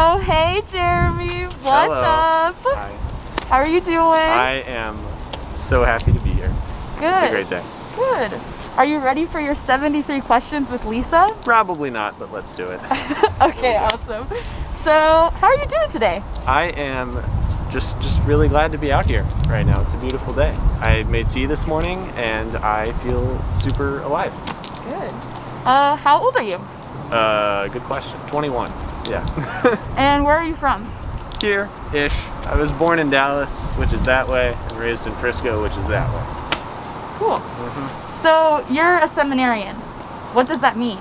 Oh, hey, Jeremy. What's Hello. up? Hi. How are you doing? I am so happy to be here. Good. It's a great day. Good. Are you ready for your 73 questions with Lisa? Probably not, but let's do it. Okay, awesome. So, how are you doing today? I am just really glad to be out here right now. It's a beautiful day. I made tea this morning and I feel super alive. Good. How old are you? Good question. 21. Yeah. And where are you from? Here-ish. I was born in Dallas, which is that way, and raised in Frisco, which is that way. Cool. So, you're a seminarian. What does that mean?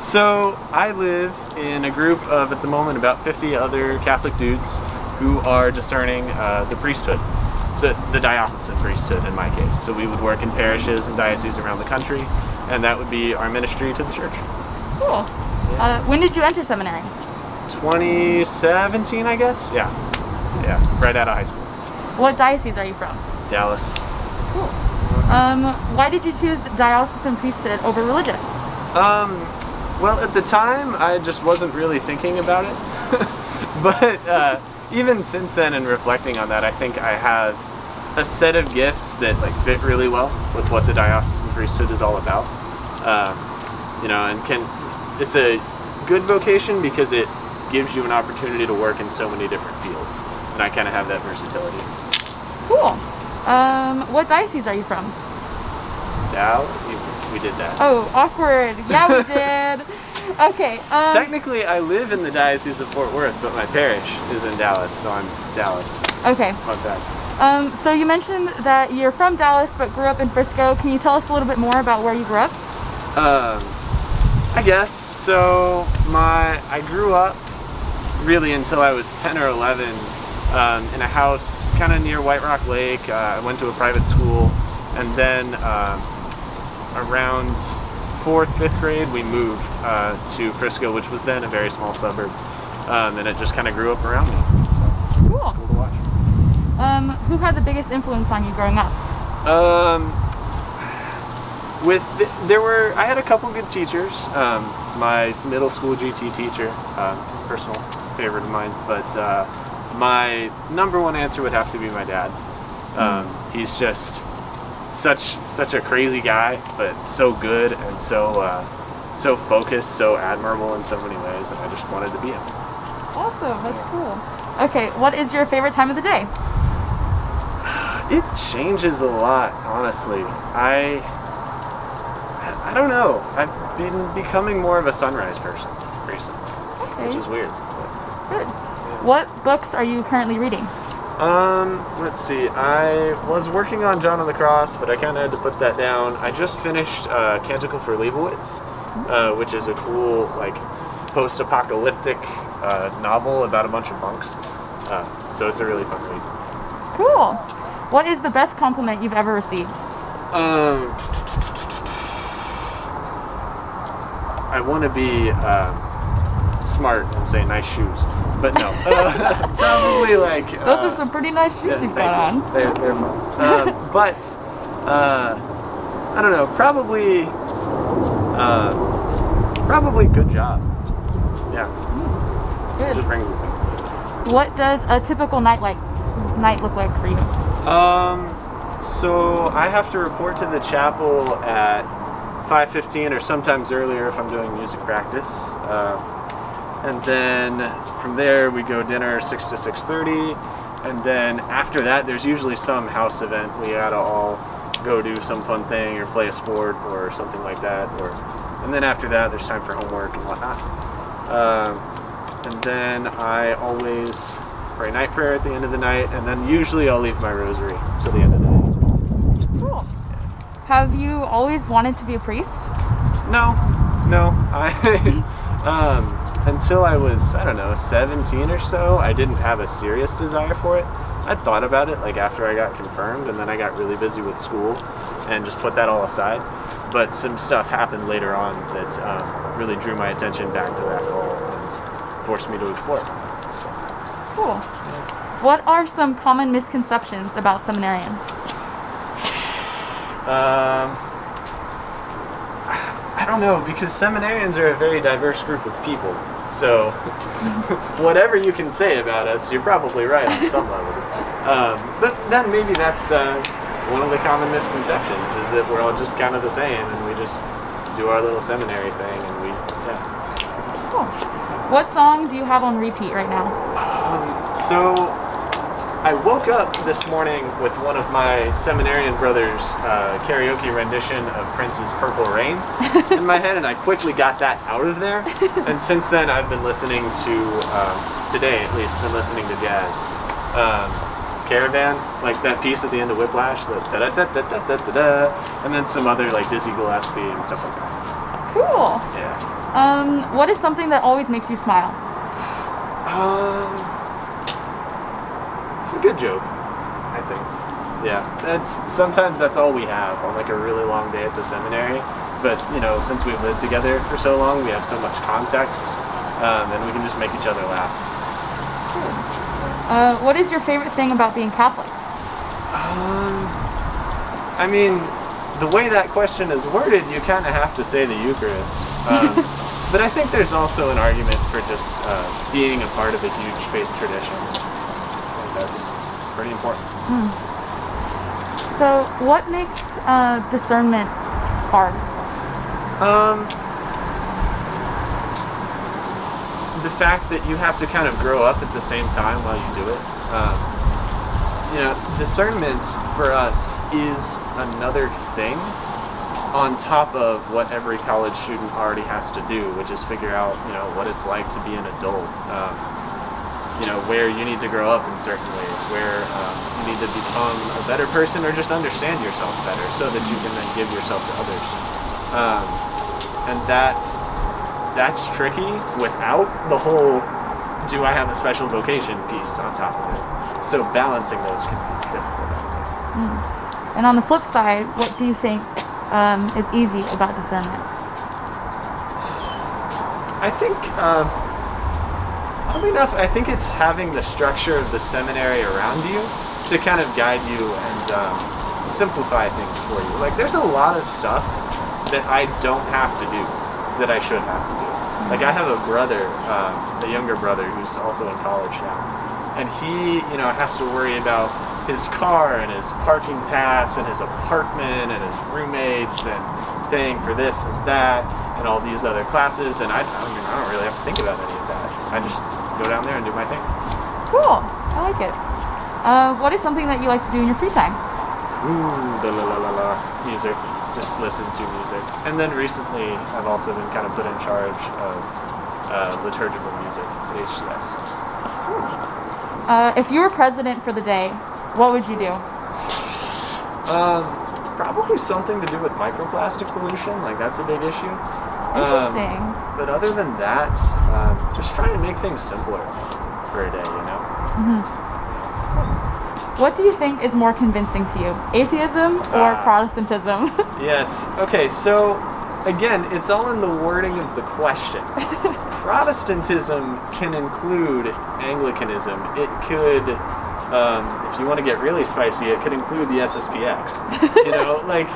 So, I live in a group of, at the moment, about 50 other Catholic dudes who are discerning the priesthood. So, the diocesan priesthood in my case. So we would work in parishes and dioceses around the country, and that would be our ministry to the church. Cool. Yeah. When did you enter seminary? 2017, I guess? Yeah, right out of high school. What diocese are you from? Dallas. Cool. Why did you choose diocesan priesthood over religious? Well, at the time, I just wasn't really thinking about it. But even since then, and reflecting on that, I think I have a set of gifts that fit really well with what the diocesan priesthood is all about. You know, and it's a good vocation because it gives you an opportunity to work in so many different fields, and I kind of have that versatility. Cool. What diocese are you from? Dallas? We did that. Oh, awkward. Yeah, we did. Okay. Technically, I live in the Diocese of Fort Worth, but my parish is in Dallas, so I'm Dallas. Okay. Fuck that. So you mentioned that you're from Dallas, but grew up in Frisco. Can you tell us a little bit more about where you grew up? I guess. So I grew up really until I was 10 or 11 in a house kind of near White Rock Lake. I went to a private school, and then around 4th, 5th grade, we moved to Frisco, which was then a very small suburb, and it just kind of grew up around me. So cool. It's cool to watch. Who had the biggest influence on you growing up? I had a couple good teachers. My middle school GT teacher, personal favorite of mine, but my number one answer would have to be my dad. He's just such a crazy guy, but so good and so focused, so admirable in so many ways, and I just wanted to be him. Awesome, that's cool. Okay, what is your favorite time of the day? It changes a lot, honestly. I don't know. I've been becoming more of a sunrise person recently, which is weird. Good. What books are you currently reading? Let's see. I was working on John of the Cross, but I kind of had to put that down. I just finished Canticle for Leibowitz, which is a cool, post-apocalyptic novel about a bunch of monks. So it's a really fun read. Cool. What is the best compliment you've ever received? I want to be smart and say nice shoes, but no. Probably those are some pretty nice shoes you've got on. They're fun. But I don't know. Probably good job. Yeah. Good. Just brings me back. What does a typical night look like for you? So I have to report to the chapel at 5:15 or sometimes earlier if I'm doing music practice. And then from there we go dinner 6 to 6:30, and then after that there's usually some house event. We gotta all go do some fun thing or play a sport or something like that, and then after that there's time for homework and whatnot. And then I always pray night prayer at the end of the night, and then usually I'll leave my rosary till the end of the day as well. Cool. Have you always wanted to be a priest? No. Until I was, I don't know, 17 or so, I didn't have a serious desire for it. I thought about it after I got confirmed, and then I got really busy with school and just put that all aside. But some stuff happened later on that really drew my attention back to that call and forced me to explore it. Cool. What are some common misconceptions about seminarians? I don't know, because seminarians are a very diverse group of people. So whatever you can say about us, you're probably right on some level. But then maybe that's one of the common misconceptions, is that we're all just kind of the same and we just do our little seminary thing and we, yeah. Cool. What song do you have on repeat right now? So I woke up this morning with one of my Seminarian brothers' karaoke rendition of Prince's Purple Rain in my head, and I quickly got that out of there. And since then I've been listening to, today at least, been listening to jazz. Caravan, like that piece at the end of Whiplash, the da-da-da-da-da-da-da, and then some other like Dizzy Gillespie and stuff like that. Cool. Yeah. What is something that always makes you smile? A good joke, I think. Yeah, sometimes that's all we have on like a really long day at the seminary. But you know, since we've lived together for so long, we have so much context, and we can just make each other laugh. What is your favorite thing about being Catholic? I mean, the way that question is worded, you kind of have to say the Eucharist. But I think there's also an argument for just being a part of a huge faith tradition. I think that's pretty important. So, what makes discernment hard? The fact that you have to kind of grow up at the same time while you do it. You know, discernment for us is another thing on top of what every college student already has to do, which is figure out, you know, what it's like to be an adult. You know, where you need to grow up in certain ways, where you need to become a better person or just understand yourself better so that you can then give yourself to others. And that's tricky without the whole do I have a special vocation piece on top of it. So balancing those can be difficult, I would say. And on the flip side, what do you think is easy about discernment? I think, oddly enough, I think it's having the structure of the seminary around you to kind of guide you and simplify things for you. Like, there's a lot of stuff that I don't have to do that I should have to do. Like, I have a brother, a younger brother, who's also in college now, and he, you know, has to worry about his car and his parking pass and his apartment and his roommates and paying for this and that and all these other classes, and I mean, I don't really have to think about any of that. I just go down there and do my thing. Cool. I like it. What is something that you like to do in your free time? Music. Just listen to music. And then recently, I've also been kind of put in charge of liturgical music at HCS. If you were president for the day, what would you do? Probably something to do with microplastic pollution. Like, that's a big issue. Interesting. But other than that, just trying to make things simpler for a day, you know? What do you think is more convincing to you, atheism or Protestantism? Yes. Okay, so again, it's all in the wording of the question. Protestantism can include Anglicanism. It could, if you want to get really spicy, it could include the SSPX. You know, like,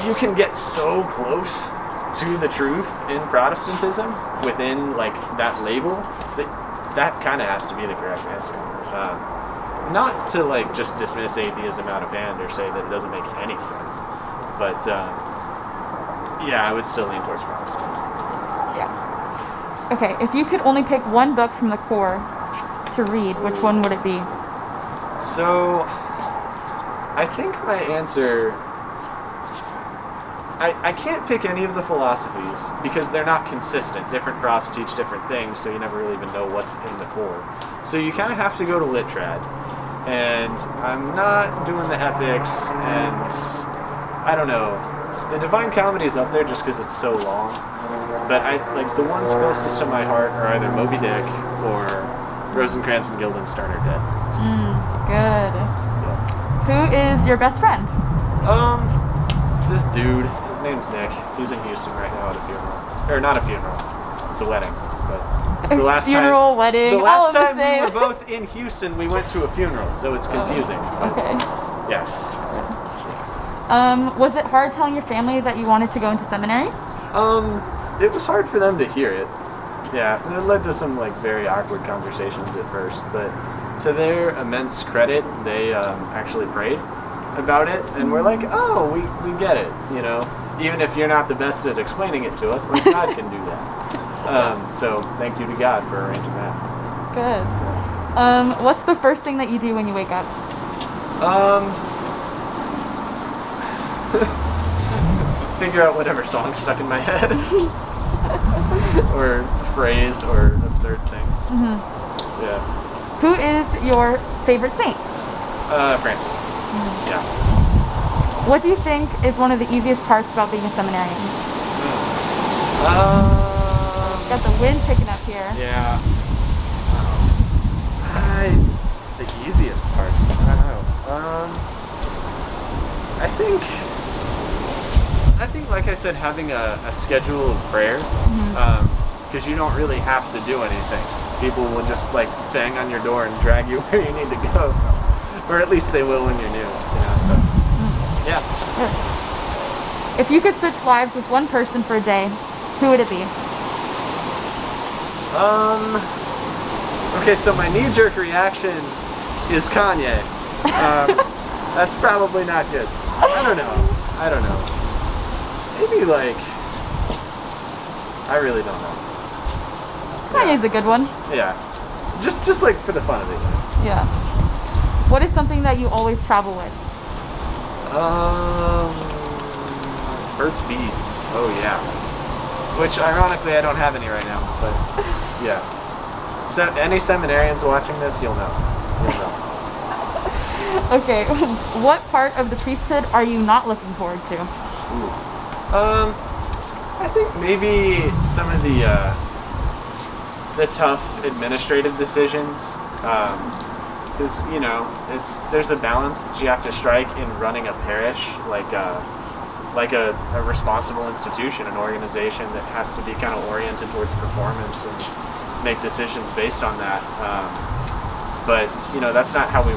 you can get so close to the truth in Protestantism within, like, that label that kind of has to be the correct answer. Not to, like, just dismiss atheism out of hand or say that it doesn't make any sense, but yeah, I would still lean towards Protestantism. Yeah. Okay, if you could only pick one book from the core to read, which one would it be? So, I think my answer, I can't pick any of the philosophies because they're not consistent. Different profs teach different things, so you never really even know what's in the core. So you kind of have to go to Lit Trad. And I'm not doing the epics, and I don't know. The Divine Comedy's up there just because it's so long. But the ones closest to my heart are either Moby Dick or Rosencrantz and Guildenstern are dead. Good. Yeah. Who is your best friend? This dude. His name's Nick. He's in Houston right now at a funeral. Or not a funeral. It's a wedding. But the last funeral, wedding, the last all of time the same. we were both in Houston, we went to a funeral, so it's confusing. Okay. Yes. Was it hard telling your family that you wanted to go into seminary? It was hard for them to hear it. Yeah, it led to some like very awkward conversations at first, but to their immense credit, they actually prayed about it, and we're like, oh, we get it, you know. Even if you're not the best at explaining it to us, like God can do that. So thank you to God for arranging that. Good. What's the first thing that you do when you wake up? Figure out whatever song stuck in my head, or phrase, or absurd thing. Yeah. Who is your favorite saint? Francis. Yeah. What do you think is one of the easiest parts about being a seminarian? Got the wind picking up here. Yeah. The easiest parts. I don't know. I think, like I said, having a schedule of prayer, because you don't really have to do anything. People will just like bang on your door and drag you where you need to go, or at least they will when you're new. You know, so yeah. If you could switch lives with one person for a day, who would it be? Okay, so my knee-jerk reaction is Kanye. That's probably not good. I don't know. Maybe like, I really don't know. Kanye's a good one. Yeah. Just like for the fun of it. Yeah. What is something that you always travel with? Burt's Bees. Oh yeah. Which ironically I don't have any right now, but yeah. So any seminarians watching this, you'll know. Okay. What part of the priesthood are you not looking forward to? I think maybe some of the tough administrative decisions, because you know there's a balance that you have to strike in running a parish, like a responsible institution, an organization that has to be kind of oriented towards performance and make decisions based on that. But you know that's not how we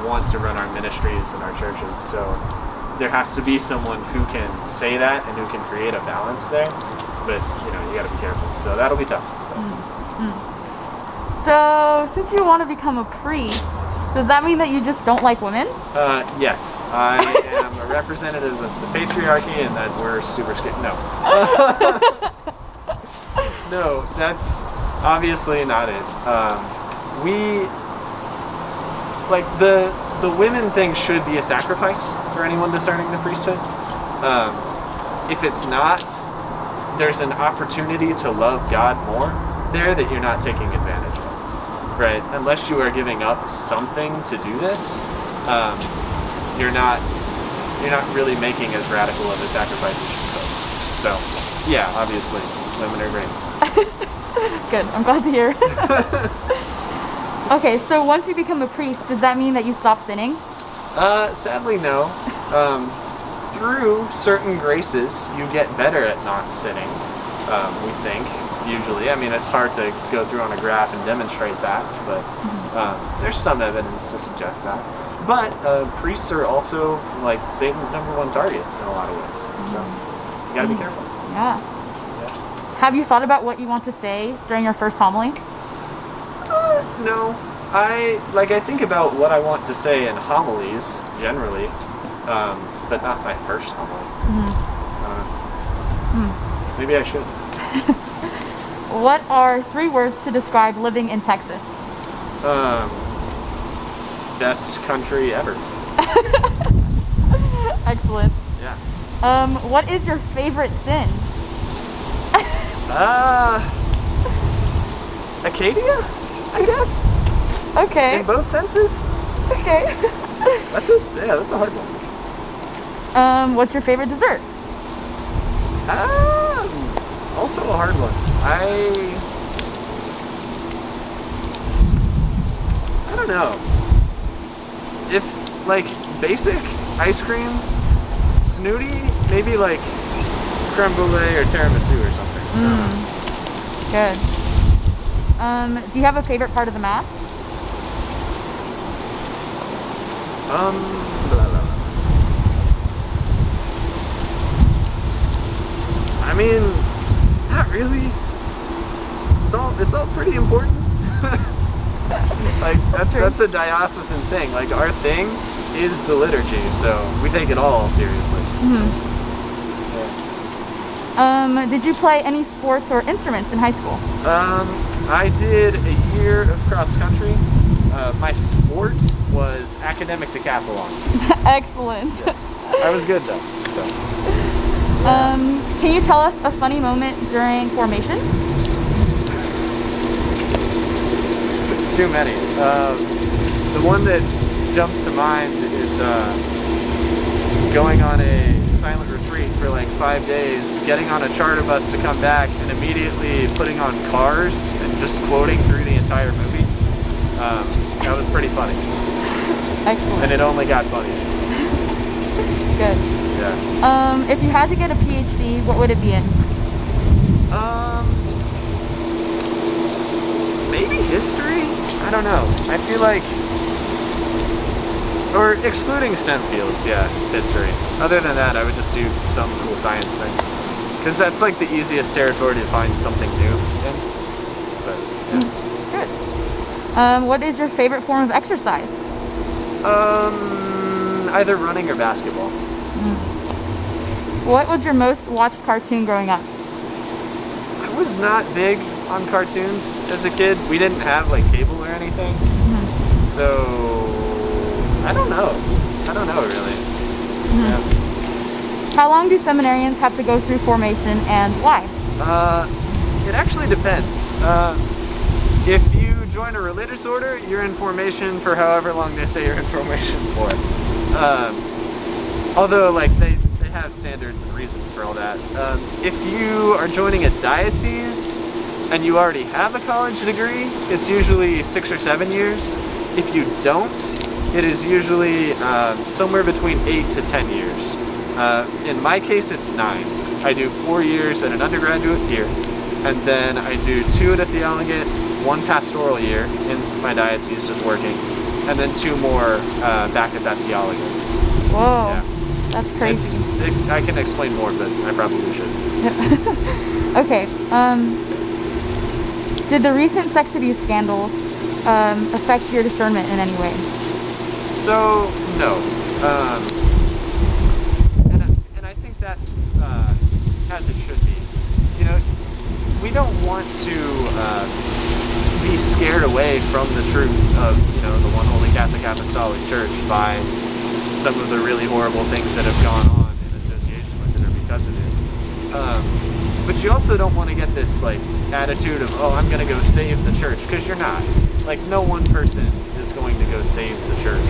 want to run our ministries and our churches. So there has to be someone who can say that and who can create a balance there. But you know you got to be careful. So that'll be tough. So since you want to become a priest, does that mean that you just don't like women? Yes, I am a representative of the patriarchy and that we're super scared. No. No, that's obviously not it. The women thing should be a sacrifice for anyone discerning the priesthood. If it's not, there's an opportunity to love God more there that you're not taking advantage of. Right, unless you are giving up something to do this, you're not really making as radical of a sacrifice as you could. So, yeah, obviously, women are great. Good, I'm glad to hear. Okay, so once you become a priest, does that mean that you stop sinning? Sadly, no. Through certain graces, you get better at not sinning. We think. Usually, I mean, it's hard to go through on a graph and demonstrate that, but there's some evidence to suggest that. But priests are also like Satan's #1 target in a lot of ways, so you gotta be careful. Yeah. Have you thought about what you want to say during your first homily? No. I think about what I want to say in homilies generally, but not my first homily. Maybe I should. What are 3 words to describe living in Texas? Best country ever. Excellent. Yeah. What is your favorite sin? Acadia, I guess. Okay. In both senses. Okay. That's a hard one. What's your favorite dessert? Also a hard one. I don't know. If like basic ice cream, snooty, maybe like creme brulee or tiramisu or something. Good. Do you have a favorite part of the Mass? Blah, blah, blah. I mean, not really. it's all pretty important. Like that's a diocesan thing. Like our thing is the liturgy, so we take it all seriously. Mm-hmm. Yeah. Did you play any sports or instruments in high school? I did a year of cross country. My sport was academic decathlon. Excellent. Yeah. I was good though. So. Can you tell us a funny moment during formation? Too many. The one that jumps to mind is going on a silent retreat for like 5 days, getting on a charter bus to come back, and immediately putting on Cars and just quoting through the entire movie. That was pretty funny. Excellent. And it only got funnier. Good. Yeah. If you had to get a PhD, what would it be in? Maybe history? I don't know. I feel like, or excluding STEM fields, yeah, history. Other than that, I would just do some cool science thing. Because that's like the easiest territory to find something new in. But, yeah. Good. What is your favorite form of exercise? Either running or basketball. What was your most watched cartoon growing up? I was not big on cartoons as a kid. We didn't have like cable or anything. So I don't know really. Yeah. How long do seminarians have to go through formation and why? It actually depends. If you join a religious order, you're in formation for however long they say you're in formation for. Although like they have standards and reasons for all that. If you are joining a diocese and you already have a college degree, it's usually 6 or 7 years. If you don't, it is usually somewhere between 8 to 10 years. In my case, it's 9. I do 4 years at an undergraduate here, and then I do 2 at a theologate, 1 pastoral year in my diocese just working, and then 2 more back at that theologate. Whoa, yeah. That's crazy. I can explain more, but I probably should. Okay. Did the recent sex abuse scandals affect your discernment in any way? So, no. And I think that's as it should be. You know, we don't want to be scared away from the truth of, you know, the one holy Catholic Apostolic Church by some of the really horrible things that have gone on in association with it or because of it. But you also don't want to get this like attitude of, oh, I'm going to go save the church, because you're not. Like, no one person is going to go save the church.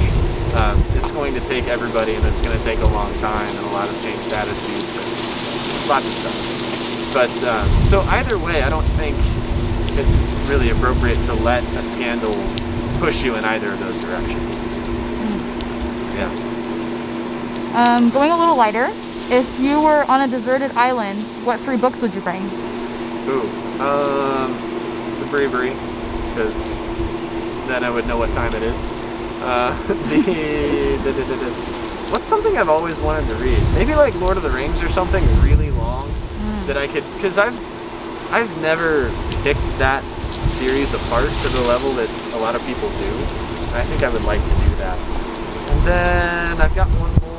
It's going to take everybody, and it's going to take a long time and a lot of changed attitudes and lots of stuff. But so either way, I don't think it's really appropriate to let a scandal push you in either of those directions. Yeah. Going a little lighter, if you were on a deserted island, what 3 books would you bring? Ooh, The Bravery, because then I would know what time it is. What's something I've always wanted to read? Maybe like Lord of the Rings or something really long that I could, because I've never picked that series apart to the level that a lot of people do. I think I would like to do that. And then I've got one more.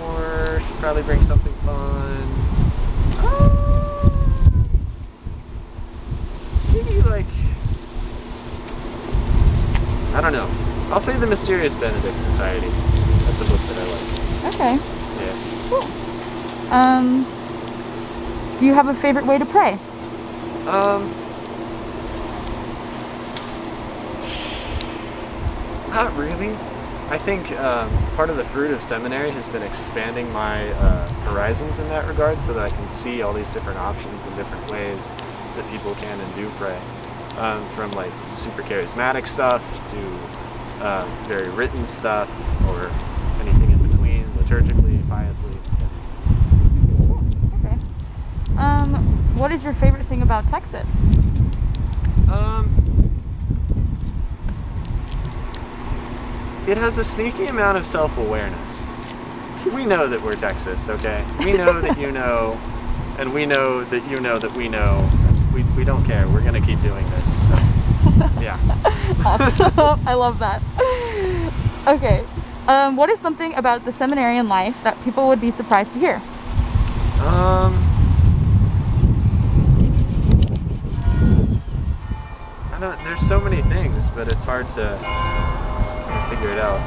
Should probably bring something fun. Maybe like, I don't know. I'll say The Mysterious Benedict Society. That's a book that I like. Okay. Yeah. Cool. Do you have a favorite way to pray? Not really. I think part of the fruit of seminary has been expanding my horizons in that regard, so that I can see all these different options and different ways that people can and do pray. From like super charismatic stuff to very written stuff, or anything in between, liturgically, piously. Okay. What is your favorite thing about Texas? It has a sneaky amount of self-awareness. We know that we're Texas, okay? We know that you know, and we know that you know that we know. we don't care. We're gonna keep doing this. So yeah. Awesome. I love that. Okay. What is something about the seminarian life that people would be surprised to hear? I don't. There's so many things, but it's hard to figure it out.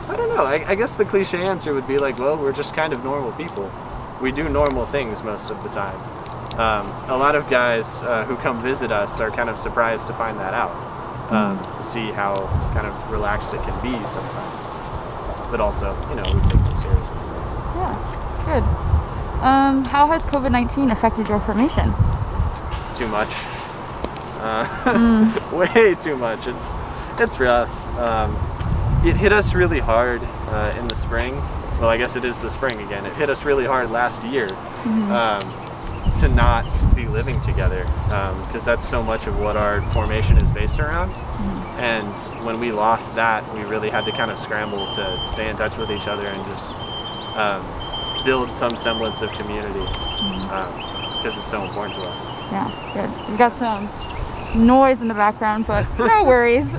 I don't know. I guess the cliche answer would be like, well, we're just kind of normal people. We do normal things most of the time. A lot of guys who come visit us are kind of surprised to find that out, to see how kind of relaxed it can be sometimes. But also, you know, we take it seriously. So. Yeah, good. How has COVID-19 affected your formation? Too much. Way too much. It's rough. It hit us really hard in the spring. Well, I guess it is the spring again. It hit us really hard last year to not be living together, because that's so much of what our formation is based around. And when we lost that, we really had to kind of scramble to stay in touch with each other and just build some semblance of community, because it's so important to us. Yeah, good. We've got some noise in the background, but no worries.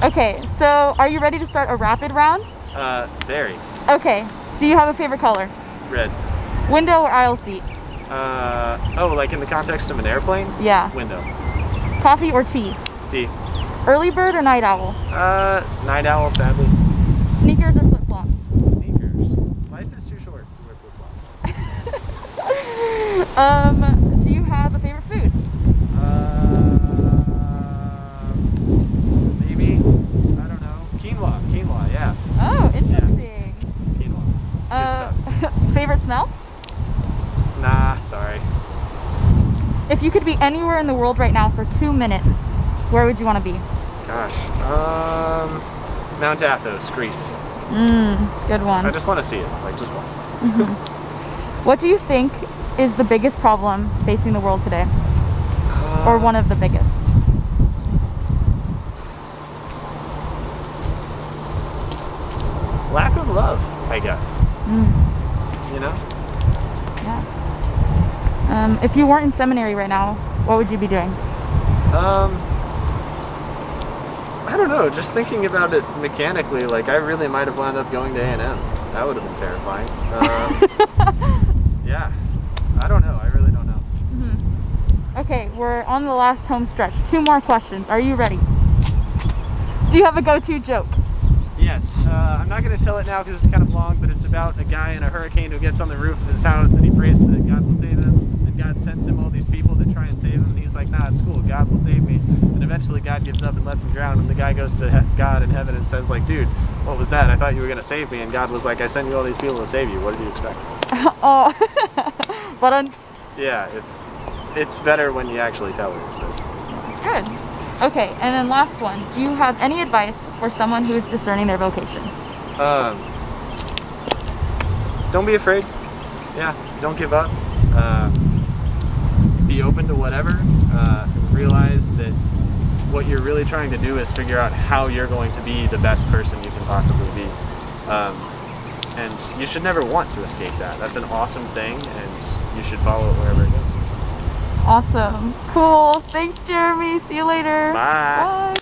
Okay, so are you ready to start a rapid round? Very. Okay, do you have a favorite color? Red. Window or aisle seat? Oh, like in the context of an airplane? Yeah. Window. Coffee or tea? Tea. Early bird or night owl? Night owl, sadly. Sneakers or flip-flops? Sneakers. Life is too short to wear flip-flops. Do you have a favorite food? Maybe, I don't know. Quinoa, yeah. Oh, interesting. Yeah. Quinoa. Good stuff. Favorite smell? Nah, sorry. If you could be anywhere in the world right now for 2 minutes, where would you want to be? Gosh, Mount Athos, Greece. Good one. I just want to see it, like just once. What do you think is the biggest problem facing the world today? Or one of the biggest? Lack of love, I guess. You know? Yeah. If you weren't in seminary right now, what would you be doing? I don't know, just thinking about it mechanically, like I really might have wound up going to A&M. That would have been terrifying. Yeah, I don't know, I really don't know. Okay, we're on the last home stretch. 2 more questions. Are you ready? Do you have a go-to joke? Yes, I'm not going to tell it now because it's kind of long, but it's about a guy in a hurricane who gets on the roof of his house and he prays that God will save him, and God sends him all these people that try and save him, and he's like, nah, it's cool, God will save me. And eventually God gives up and lets him drown, and the guy goes to God in heaven and says like, dude, what was that? I thought you were going to save me. And God was like, I sent you all these people to save you. What did you expect? Oh, but yeah, it's better when you actually tell it. Good. Okay, and then last one. Do you have any advice for someone who is discerning their vocation? Don't be afraid. Yeah, don't give up. Be open to whatever. Realize that what you're really trying to do is figure out how you're going to be the best person you can possibly be. And you should never want to escape that. That's an awesome thing, and you should follow it wherever it goes. Awesome. Cool. Thanks, Jeremy. See you later. Bye. Bye.